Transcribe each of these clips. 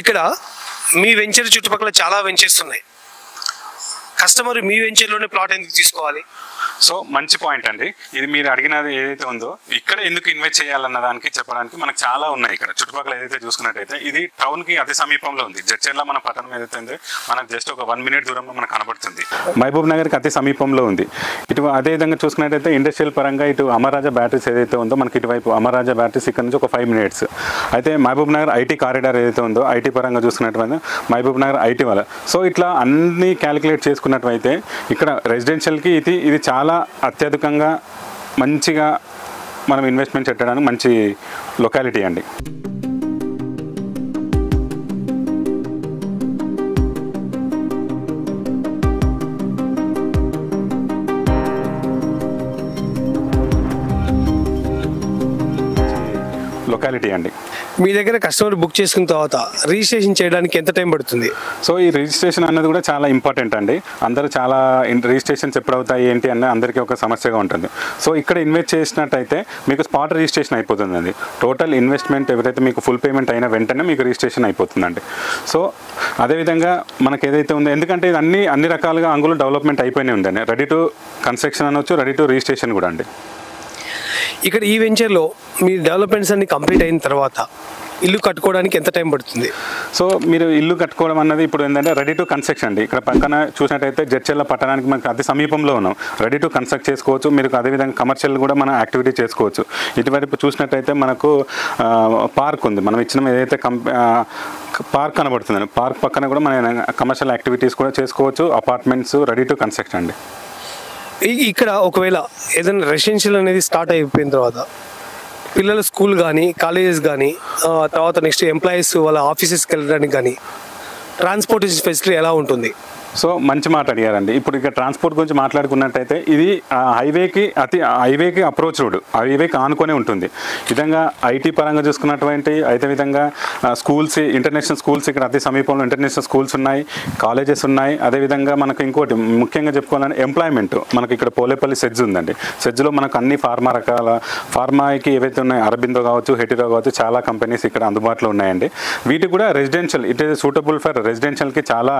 ఇక్కడ మీ వెంచర్ చుట్టుపక్కల చాలా వెంచర్స్ ఉన్నాయి. కస్టమర్ మీ వెంచర్లోనే ప్లాట్ ఎందుకు తీసుకోవాలి? సో మంచి పాయింట్ అండి. ఇది మీరు అడిగినది ఏదైతే ఉందో ఇక్కడ ఎందుకు ఇన్వెస్ట్ చేయాలన్న దానికి చెప్పడానికి మనకు చాలా ఉన్నాయి. ఇక్కడ చుట్టుపక్కల ఏదైతే చూసుకున్నట్టయితే ఇది టౌన్కి అతి సమీపంలో ఉంది. జడ్చర్ల మన పట్టణం ఏదైతే ఉందో మనకు జస్ట్ ఒక 1 minute దూరంలో మనకు కనబడుతుంది. మహబూబ్ నగర్కి అతి సమీపంలో ఉంది. ఇటు అదేవిధంగా చూసుకున్నట్టయితే ఇండస్ట్రియల్ పరంగా ఇటు అమర్రాజా బ్యాటరీస్ ఏదైతే ఉందో మనకి ఇటువైపు అమర్రాజా బ్యాటరీస్ ఇక్కడ నుంచి ఒక 5 minutes. అయితే మహబూబ్ నగర్ ఐటీ కారిడార్ ఏదైతే ఉందో ఐటీ పరంగా చూసుకున్నట్టు మహబూబ్ నగర్ ఐటీ వాళ్ళ. సో ఇట్లా అన్ని క్యాలిక్యులేట్ చేసుకున్నట్లయితే ఇక్కడ రెసిడెన్షియల్కి ఇది చాలా అత్యధికంగా మంచిగా మనం ఇన్వెస్ట్మెంట్ పెట్టడానికి మంచి లొకాలిటీ అండి. లొకాలిటీ అండి. మీ దగ్గర కస్టమర్ బుక్ చేసుకున్న తర్వాత రిజిస్ట్రేషన్ చేయడానికి ఎంత టైం పడుతుంది? సో ఈ రిజిస్ట్రేషన్ అన్నది కూడా చాలా ఇంపార్టెంట్ అండి. అందరూ చాలా రిజిస్ట్రేషన్స్ ఎప్పుడు అవుతాయి ఏంటి అన్న అందరికీ ఒక సమస్యగా ఉంటుంది. సో ఇక్కడ ఇన్వెస్ట్ చేసినట్టయితే మీకు స్పాట్ రిజిస్ట్రేషన్ అయిపోతుందండి. టోటల్ ఇన్వెస్ట్మెంట్ ఎవరైతే మీకు ఫుల్ పేమెంట్ అయిన వెంటనే మీకు రిజిస్ట్రేషన్ అయిపోతుందండి. సో అదేవిధంగా మనకు ఏదైతే ఉందో ఎందుకంటే ఇది అన్ని రకాలుగా అంగులు డెవలప్మెంట్ అయిపోయినాయి ఉందండి. రెడీ టు కన్స్ట్రక్షన్ అనొచ్చు, రెడీ టు రిజిస్ట్రేషన్ కూడా అండి. ఇక్కడ ఈ వెంచర్లో మీ డెవలప్మెంట్స్ అన్ని కంప్లీట్ అయిన తర్వాత ఇల్లు కట్టుకోవడానికి ఎంత టైం పడుతుంది? సో మీరు ఇల్లు కట్టుకోవడం అన్నది ఇప్పుడు ఏంటంటే రెడీ టు కన్స్ట్రక్షన్ అండి. ఇక్కడ పక్కన చూసినట్టయితే జడ్చర్ల పట్టణానికి మనకు అతి సమీపంలో ఉన్నాం. రెడీ టు కన్స్ట్రక్ట్ చేసుకోవచ్చు. మీరు అదేవిధంగా కమర్షియల్ కూడా మనం యాక్టివిటీ చేసుకోవచ్చు. ఇటువైపు చూసినట్టయితే మనకు పార్క్ ఉంది. మనం ఇచ్చిన ఏదైతే పార్క్ కనబడుతుందండి. పార్క్ పక్కన కూడా మన కమర్షియల్ యాక్టివిటీస్ కూడా చేసుకోవచ్చు. అపార్ట్మెంట్స్ రెడీ టు కన్స్ట్రక్షన్ అండి. ఇక్కడ ఒకవేళ ఏదైనా రెసిడెన్షియల్ అనేది స్టార్ట్ అయిపోయిన తర్వాత పిల్లల స్కూల్ కానీ కాలేజెస్ కానీ తర్వాత నెక్స్ట్ ఎంప్లాయీస్ వాళ్ళ ఆఫీసెస్కి వెళ్ళడానికి కానీ ట్రాన్స్పోర్టేషన్ ఫెసిలిటీ ఎలా ఉంటుంది? సో మంచి మాట అడిగారండి. ఇప్పుడు ఇక్కడ ట్రాన్స్పోర్ట్ గురించి మాట్లాడుకున్నట్టయితే ఇది హైవేకి అప్రోచ్ రోడ్, హైవేకి ఆనుకొనే ఉంటుంది. విధంగా ఐటీ పరంగా చూసుకున్నటువంటి అయితే విధంగా స్కూల్స్, ఇంటర్నేషనల్ స్కూల్స్ ఇక్కడ అతి సమీపంలో ఇంటర్నేషనల్ స్కూల్స్ ఉన్నాయి, కాలేజెస్ ఉన్నాయి. అదేవిధంగా మనకు ఇంకోటి ముఖ్యంగా చెప్పుకోవాలంటే ఎంప్లాయ్మెంట్ మనకి ఇక్కడ పోలేపల్లి సెజ్ ఉందండి. సెజ్లో మనకు అన్ని ఫార్మాకి ఏవైతే ఉన్నాయో అరబిందో కావచ్చు, హెటిరో కావచ్చు, చాలా కంపెనీస్ ఇక్కడ అందుబాటులో ఉన్నాయండి. వీటికి కూడా residential it is suitable for రెసిడెన్షియల్కి చాలా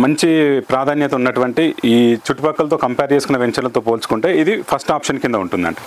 మంచి ప్రాధాన్యత ఉన్నటువంటి ఈ చుట్టుపక్కలతో కంపేర్ చేసుకున్న వెంచర్లతో పోల్చుకుంటే ఇది ఫస్ట్ ఆప్షన్ కింద ఉంటుందండి.